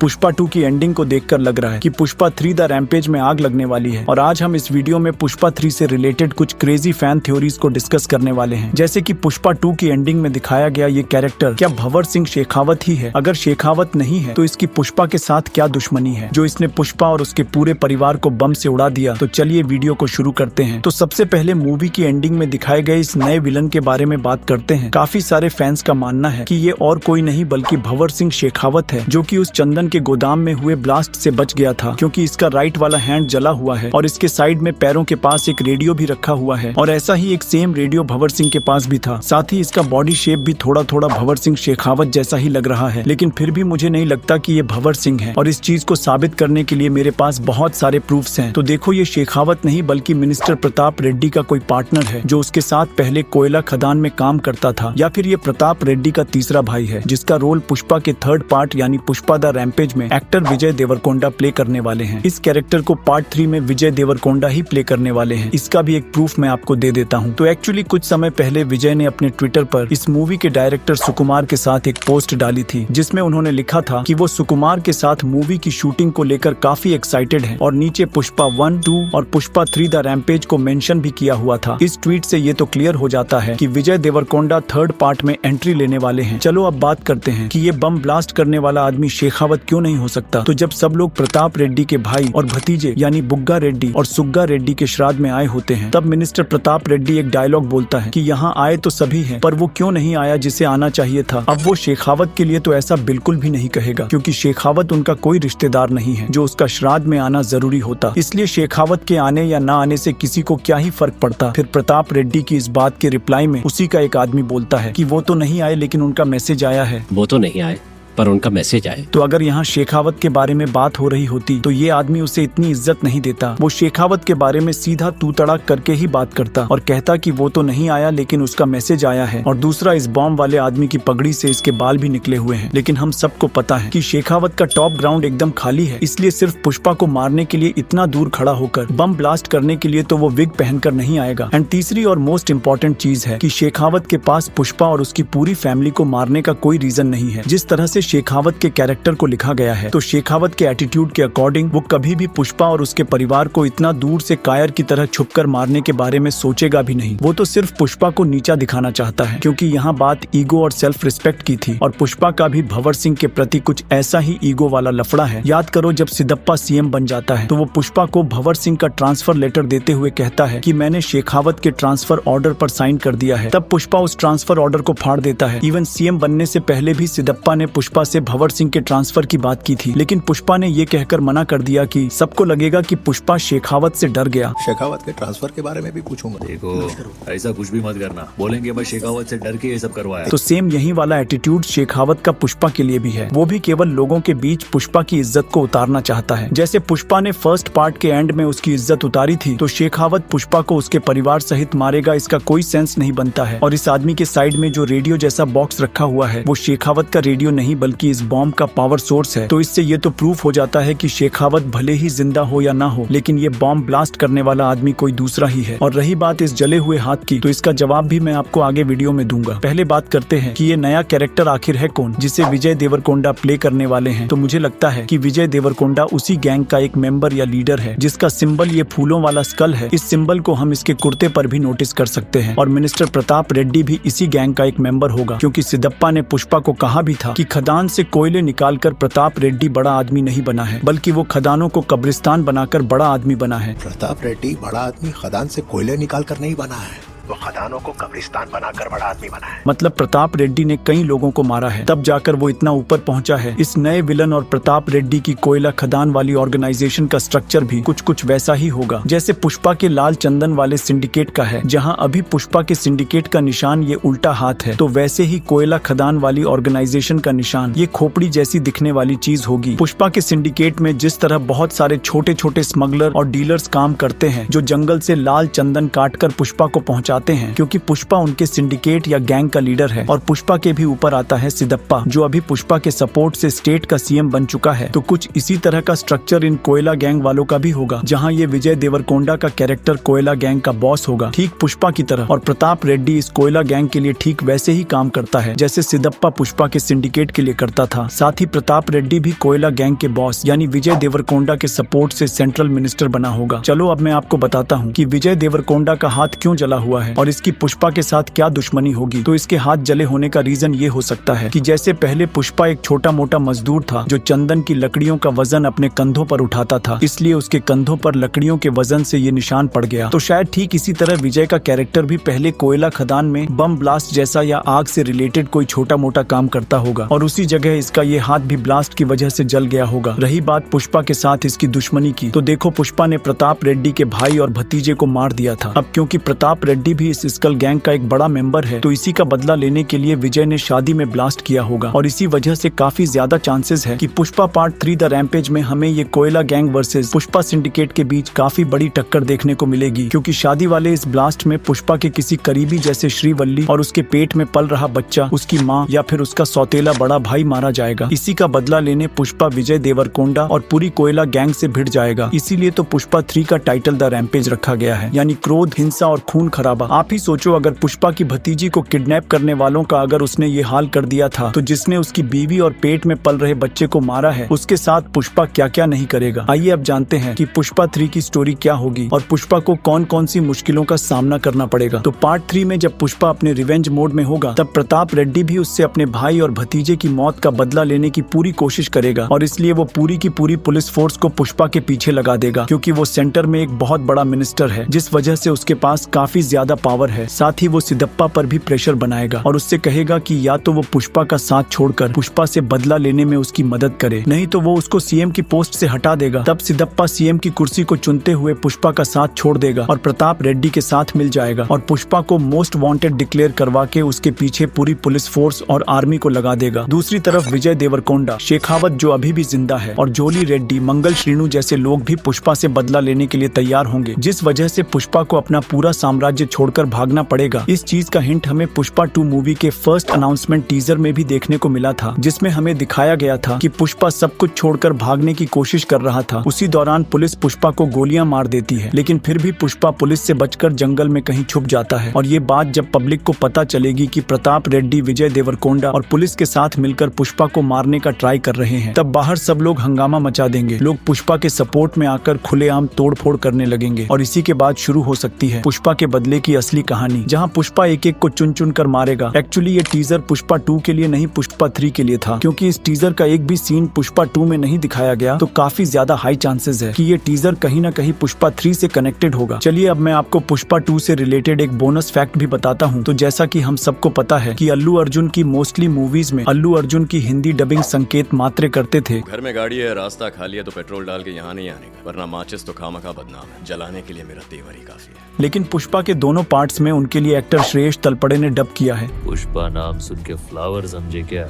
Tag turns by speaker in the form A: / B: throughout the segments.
A: पुष्पा 2 की एंडिंग को देखकर लग रहा है कि पुष्पा 3 द रैम्पेज में आग लगने वाली है। और आज हम इस वीडियो में पुष्पा 3 से रिलेटेड कुछ क्रेजी फैन थ्योरीज को डिस्कस करने वाले हैं। जैसे कि पुष्पा 2 की एंडिंग में दिखाया गया ये कैरेक्टर क्या भंवर सिंह शेखावत ही है? अगर शेखावत नहीं है तो इसकी पुष्पा के साथ क्या दुश्मनी है जो इसने पुष्पा और उसके पूरे परिवार को बम से उड़ा दिया? तो चलिए वीडियो को शुरू करते हैं। तो सबसे पहले मूवी की एंडिंग में दिखाए गए इस नए विलन के बारे में बात करते हैं। काफी सारे फैंस का मानना है कि ये और कोई नहीं बल्कि भंवर सिंह शेखावत है, जो कि उस चंदन के गोदाम में हुए ब्लास्ट से बच गया था, क्योंकि इसका राइट वाला हैंड जला हुआ है और इसके साइड में पैरों के पास एक रेडियो भी रखा हुआ है और ऐसा ही एक सेम रेडियो भंवर सिंह के पास भी था। साथ ही इसका बॉडी शेप भी थोड़ा थोड़ा भंवर सिंह शेखावत जैसा ही लग रहा है, लेकिन फिर भी मुझे नहीं लगता कि ये भंवर सिंह है। और इस चीज को साबित करने के लिए मेरे पास बहुत सारे प्रूफ्स हैं। तो देखो, ये शेखावत नहीं बल्कि मिनिस्टर प्रताप रेड्डी का कोई पार्टनर है जो उसके साथ पहले कोयला खदान में काम करता था, या फिर ये प्रताप रेड्डी का तीसरा भाई है जिसका रोल पुष्पा के थर्ड पार्ट यानी पुष्पा द रैम्पेज में एक्टर विजय देवरकोंडा प्ले करने वाले हैं। इस कैरेक्टर को पार्ट 3 में विजय देवरकोंडा ही प्ले करने वाले हैं। इसका भी एक प्रूफ मैं आपको दे देता हूँ। तो एक्चुअली कुछ समय पहले विजय ने अपने ट्विटर पर इस मूवी के डायरेक्टर सुकुमार के साथ एक पोस्ट डाली थी जिसमें उन्होंने लिखा था कि वो सुकुमार के साथ मूवी की शूटिंग को लेकर काफी एक्साइटेड है और नीचे पुष्पा 1, 2 और पुष्पा 3 द रैम्पेज को मेंशन भी किया हुआ था। इस ट्वीट से ये तो क्लियर हो जाता है कि विजय देवरकोंडा थर्ड पार्ट में एंट्री लेने वाले हैं। चलो अब बात करते हैं कि ये बम ब्लास्ट करने वाला आदमी शेखावत क्यों नहीं हो सकता। तो जब सब लोग प्रताप रेड्डी के भाई और भतीजे यानी बुग्गा रेड्डी और सुग्गा रेड्डी के श्राद्ध में आए होते हैं, तब मिनिस्टर प्रताप रेड्डी एक डायलॉग बोलता है कि यहाँ आए तो सभी हैं, पर वो क्यों नहीं आया जिसे आना चाहिए था। अब वो शेखावत के लिए तो ऐसा बिल्कुल भी नहीं कहेगा, क्योंकि शेखावत उनका कोई रिश्तेदार नहीं है जो उसका श्राद्ध में आना जरूरी होता। इसलिए शेखावत के आने या ना आने से किसी को क्या ही फर्क पड़ता। फिर प्रताप रेड्डी की इस बात के रिप्लाई में उसी का एक आदमी बोलता है कि वो तो नहीं आए लेकिन उनका मैसेज आया है।
B: वो तो नहीं आए पर उनका मैसेज आए।
A: तो अगर यहाँ शेखावत के बारे में बात हो रही होती तो ये आदमी उसे इतनी इज्जत नहीं देता। वो शेखावत के बारे में सीधा तू तड़ाक करके ही बात करता और कहता कि वो तो नहीं आया लेकिन उसका मैसेज आया है। और दूसरा, इस बॉम्ब वाले आदमी की पगड़ी से इसके बाल भी निकले हुए हैं, लेकिन हम सबको पता है कि शेखावत का टॉप ग्राउंड एकदम खाली है, इसलिए सिर्फ पुष्पा को मारने के लिए इतना दूर खड़ा होकर बम ब्लास्ट करने के लिए तो वो विग पहनकर नहीं आएगा। एंड तीसरी और मोस्ट इम्पोर्टेंट चीज है कि शेखावत के पास पुष्पा और उसकी पूरी फैमिली को मारने का कोई रीजन नहीं है। जिस तरह से शेखावत के कैरेक्टर को लिखा गया है, तो शेखावत के एटीट्यूड के अकॉर्डिंग वो कभी भी पुष्पा और उसके परिवार को इतना दूर से कायर की तरह छुपकर मारने के बारे में सोचेगा भी नहीं। वो तो सिर्फ पुष्पा को नीचा दिखाना चाहता है, क्योंकि यहाँ बात ईगो और सेल्फ रिस्पेक्ट की थी और पुष्पा का भी भंवर सिंह के प्रति कुछ ऐसा ही ईगो वाला लफड़ा है। याद करो, जब सिद्धप्पा सीएम बन जाता है तो वो पुष्पा को भंवर सिंह का ट्रांसफर लेटर देते हुए कहता है कि मैंने शेखावत के ट्रांसफर ऑर्डर पर साइन कर दिया है। तब पुष्पा उस ट्रांसफर ऑर्डर को फाड़ देता है। इवन सीएम बनने से पहले भी सिद्धप्पा ने पुष्पा से भंवर सिंह के ट्रांसफर की बात की थी, लेकिन पुष्पा ने ये कहकर मना कर दिया कि सबको लगेगा कि पुष्पा शेखावत से डर गया।
C: शेखावत के ट्रांसफर के बारे में भी पूछूंगा।
D: देखो, ऐसा कुछ भी मत करना, बोलेंगे मैं शेखावत से डर के ये सब करवाया।
A: तो सेम यही वाला एटीट्यूड शेखावत का पुष्पा के लिए भी है। वो भी केवल लोगों के बीच पुष्पा की इज्जत को उतारना चाहता है। जैसे पुष्पा ने फर्स्ट पार्ट के एंड में उसकी इज्जत उतारी थी, तो शेखावत पुष्पा को उसके परिवार सहित मारेगा, इसका कोई सेंस नहीं बनता है। और इस आदमी के साइड में जो रेडियो जैसा बॉक्स रखा हुआ है, वो शेखावत का रेडियो नहीं बल्कि इस बॉम्ब का पावर सोर्स है। तो इससे ये तो प्रूफ हो जाता है कि शेखावत भले ही जिंदा हो या ना हो, लेकिन ये बॉम्ब ब्लास्ट करने वाला आदमी कोई दूसरा ही है। और रही बात इस जले हुए हाथ की, तो इसका जवाब भी मैं आपको आगे वीडियो में दूंगा। पहले बात करते हैं कि ये नया कैरेक्टर आखिर है कौन जिसे विजय देवरकोंडा प्ले करने वाले हैं। तो मुझे लगता है कि विजय देवरकोंडा उसी गैंग का एक मेंबर या लीडर है जिसका सिंबल ये फूलों वाला स्कल है। इस सिंबल को हम इसके कुर्ते पर भी नोटिस कर सकते हैं। और मिनिस्टर प्रताप रेड्डी भी इसी गैंग का एक मेंबर होगा, क्योंकि सिद्धप्पा ने पुष्पा को कहा भी था कि खदान से कोयले निकालकर प्रताप रेड्डी बड़ा आदमी नहीं बना है, बल्कि वो खदानों को कब्रिस्तान बनाकर बड़ा आदमी बना है।
C: प्रताप रेड्डी बड़ा आदमी खदान से कोयले निकाल कर नहीं बना है, वो खदानों को कब्रिस्तान बनाकर बड़ा आदमी बना है।
A: मतलब प्रताप रेड्डी ने कई लोगों को मारा है, तब जाकर वो इतना ऊपर पहुंचा है। इस नए विलन और प्रताप रेड्डी की कोयला खदान वाली ऑर्गेनाइजेशन का स्ट्रक्चर भी कुछ वैसा ही होगा जैसे पुष्पा के लाल चंदन वाले सिंडिकेट का है। जहां अभी पुष्पा के सिंडिकेट का निशान ये उल्टा हाथ है, तो वैसे ही कोयला खदान वाली ऑर्गेनाइजेशन का निशान ये खोपड़ी जैसी दिखने वाली चीज होगी। पुष्पा के सिंडिकेट में जिस तरह बहुत सारे छोटे छोटे स्मगलर और डीलर्स काम करते हैं, जो जंगल से लाल चंदन काट कर पुष्पा को पहुँचा बुलाते हैं क्योंकि पुष्पा उनके सिंडिकेट या गैंग का लीडर है और पुष्पा के भी ऊपर आता है सिदप्पा जो अभी पुष्पा के सपोर्ट से स्टेट का सीएम बन चुका है। तो कुछ इसी तरह का स्ट्रक्चर इन कोयला गैंग वालों का भी होगा, जहां ये विजय देवरकोंडा का कैरेक्टर कोयला गैंग का बॉस होगा ठीक पुष्पा की तरह, और प्रताप रेड्डी इस कोयला गैंग के लिए ठीक वैसे ही काम करता है जैसे सिदप्पा पुष्पा के सिंडिकेट के लिए करता था। साथ ही प्रताप रेड्डी भी कोयला गैंग के बॉस यानी विजय देवरकोंडा के सपोर्ट से सेंट्रल मिनिस्टर बना होगा। चलो अब मैं आपको बताता हूँ कि विजय देवरकोंडा का हाथ क्यों जला हुआ है और इसकी पुष्पा के साथ क्या दुश्मनी होगी। तो इसके हाथ जले होने का रीजन ये हो सकता है कि जैसे पहले पुष्पा एक छोटा मोटा मजदूर था जो चंदन की लकड़ियों का वजन अपने कंधों पर उठाता था, इसलिए उसके कंधों पर लकड़ियों के वजन से ये निशान पड़ गया। तो शायद ठीक इसी तरह विजय का कैरेक्टर भी पहले कोयला खदान में बम ब्लास्ट जैसा या आग से रिलेटेड कोई छोटा मोटा काम करता होगा और उसी जगह इसका ये हाथ भी ब्लास्ट की वजह से जल गया होगा। रही बात पुष्पा के साथ इसकी दुश्मनी की, तो देखो पुष्पा ने प्रताप रेड्डी के भाई और भतीजे को मार दिया था। अब क्योंकि प्रताप रेड्डी भी इस स्कल गैंग का एक बड़ा मेंबर है, तो इसी का बदला लेने के लिए विजय ने शादी में ब्लास्ट किया होगा और इसी वजह से काफी ज्यादा चांसेस है कि पुष्पा पार्ट 3 द रैम्पेज में हमें ये कोयला गैंग वर्सेस पुष्पा सिंडिकेट के बीच काफी बड़ी टक्कर देखने को मिलेगी, क्योंकि शादी वाले इस ब्लास्ट में पुष्पा के किसी करीबी जैसे श्रीवल्ली और उसके पेट में पल रहा बच्चा, उसकी माँ या फिर उसका सौतेला बड़ा भाई मारा जाएगा। इसी का बदला लेने पुष्पा विजय देवरकोंडा और पूरी कोयला गैंग से भिड़ जाएगा। इसीलिए तो पुष्पा 3 का टाइटल द रैम्पेज रखा गया है, यानी क्रोध, हिंसा और खून खराबा। आप ही सोचो अगर पुष्पा की भतीजी को किडनैप करने वालों का अगर उसने ये हाल कर दिया था, तो जिसने उसकी बीवी और पेट में पल रहे बच्चे को मारा है उसके साथ पुष्पा क्या क्या नहीं करेगा। आइए अब जानते हैं कि पुष्पा 3 की स्टोरी क्या होगी और पुष्पा को कौन कौन सी मुश्किलों का सामना करना पड़ेगा। तो पार्ट 3 में जब पुष्पा अपने रिवेंज मोड में होगा तब प्रताप रेड्डी भी उससे अपने भाई और भतीजे की मौत का बदला लेने की पूरी कोशिश करेगा और इसलिए वो पूरी की पूरी पुलिस फोर्स को पुष्पा के पीछे लगा देगा, क्योंकि वो सेंटर में एक बहुत बड़ा मिनिस्टर है जिस वजह से उसके पास काफी ज्यादा पावर है। साथ ही वो सिदप्पा पर भी प्रेशर बनाएगा और उससे कहेगा कि या तो वो पुष्पा का साथ छोड़कर पुष्पा से बदला लेने में उसकी मदद करे, नहीं तो वो उसको सीएम की पोस्ट से हटा देगा। तब सिदप्पा सीएम की कुर्सी को चुनते हुए पुष्पा का साथ छोड़ देगा और प्रताप रेड्डी के साथ मिल जाएगा और पुष्पा को मोस्ट वांटेड डिक्लेयर करवा के उसके पीछे पूरी पुलिस फोर्स और आर्मी को लगा देगा। दूसरी तरफ विजय देवरकोंडा, शेखावत जो अभी भी जिंदा है और जोली रेड्डी, मंगल श्रीनु जैसे लोग भी पुष्पा से बदला लेने के लिए तैयार होंगे, जिस वजह से पुष्पा को अपना पूरा साम्राज्य छोड़कर भागना पड़ेगा। इस चीज का हिंट हमें पुष्पा 2 मूवी के फर्स्ट अनाउंसमेंट टीजर में भी देखने को मिला था, जिसमें हमें दिखाया गया था कि पुष्पा सब कुछ छोड़कर भागने की कोशिश कर रहा था। उसी दौरान पुलिस पुष्पा को गोलियां मार देती है, लेकिन फिर भी पुष्पा पुलिस से बचकर जंगल में कहीं छुप जाता है और ये बात जब पब्लिक को पता चलेगी कि प्रताप रेड्डी, विजय देवरकोंडा और पुलिस के साथ मिलकर पुष्पा को मारने का ट्राई कर रहे हैं, तब बाहर सब लोग हंगामा मचा देंगे। लोग पुष्पा के सपोर्ट में आकर खुलेआम तोड़फोड़ करने लगेंगे और इसी के बाद शुरू हो सकती है पुष्पा के बदले की असली कहानी, जहां पुष्पा एक एक को चुन चुन कर मारेगा। एक्चुअली ये टीजर पुष्पा 2 के लिए नहीं, पुष्पा 3 के लिए था, क्योंकि इस टीजर का एक भी सीन पुष्पा 2 में नहीं दिखाया गया, तो काफी ज्यादा हाई चांसेस है कि ये टीजर कहीं न कहीं पुष्पा 3 से कनेक्टेड होगा। चलिए अब मैं आपको पुष्पा 2 से रिलेटेड एक बोनस फैक्ट भी बताता हूँ। तो जैसा कि हम सबको पता है कि अल्लू अर्जुन की मोस्टली मूवीज में अल्लू अर्जुन की हिंदी डबिंग संकेत मात्रे करते थे।
E: घर में गाड़ी है, रास्ता खाली है तो पेट्रोल डाल के यहाँ नहीं आने का, वरना माचिस तो खामखा बदनाम है, जलाने के लिए मेरा तेवर ही काफी है।
A: लेकिन पुष्पा के दोनों पार्ट्स में उनके लिए एक्टर श्रेयस तलपड़े ने डब किया है।
D: पुष्पा नाम सुन के फ्लावर समझे क्या,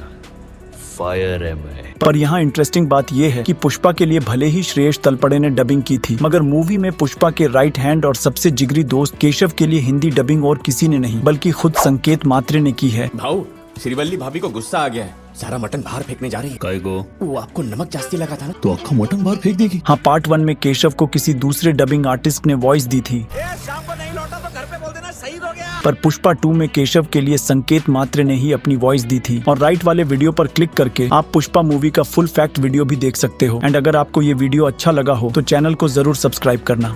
D: फायर है मैं।
A: पर यहाँ इंटरेस्टिंग बात यह है कि पुष्पा के लिए भले ही श्रेयस तलपड़े ने डबिंग की थी, मगर मूवी में पुष्पा के राइट हैंड और सबसे जिगरी दोस्त केशव के लिए हिंदी डबिंग और किसी ने नहीं बल्कि खुद संकेत मात्रे ने की है।
F: भाऊ, श्रीवल्ली भाभी को गुस्सा आ गया है, सारा मटन बाहर फेंकने जा रही है।
D: काय को?
F: वो आपको नमक जास्ती लगा था ना,
D: तो अक्खा मटन बाहर फेंक देगी।
A: हाँ, पार्ट 1 में केशव को किसी दूसरे डबिंग आर्टिस्ट ने वॉइस दी थी,
F: शाम को नहीं लौटा तो घर पे बोल देना शहीद हो गया।
A: पर पुष्पा 2 में केशव के लिए संकेत मात्रे ने ही अपनी वॉइस दी थी। और राइट वाले वीडियो पर क्लिक करके आप पुष्पा मूवी का फुल फैक्ट वीडियो भी देख सकते हो। एंड अगर आपको ये वीडियो अच्छा लगा हो तो चैनल को जरूर सब्सक्राइब करना।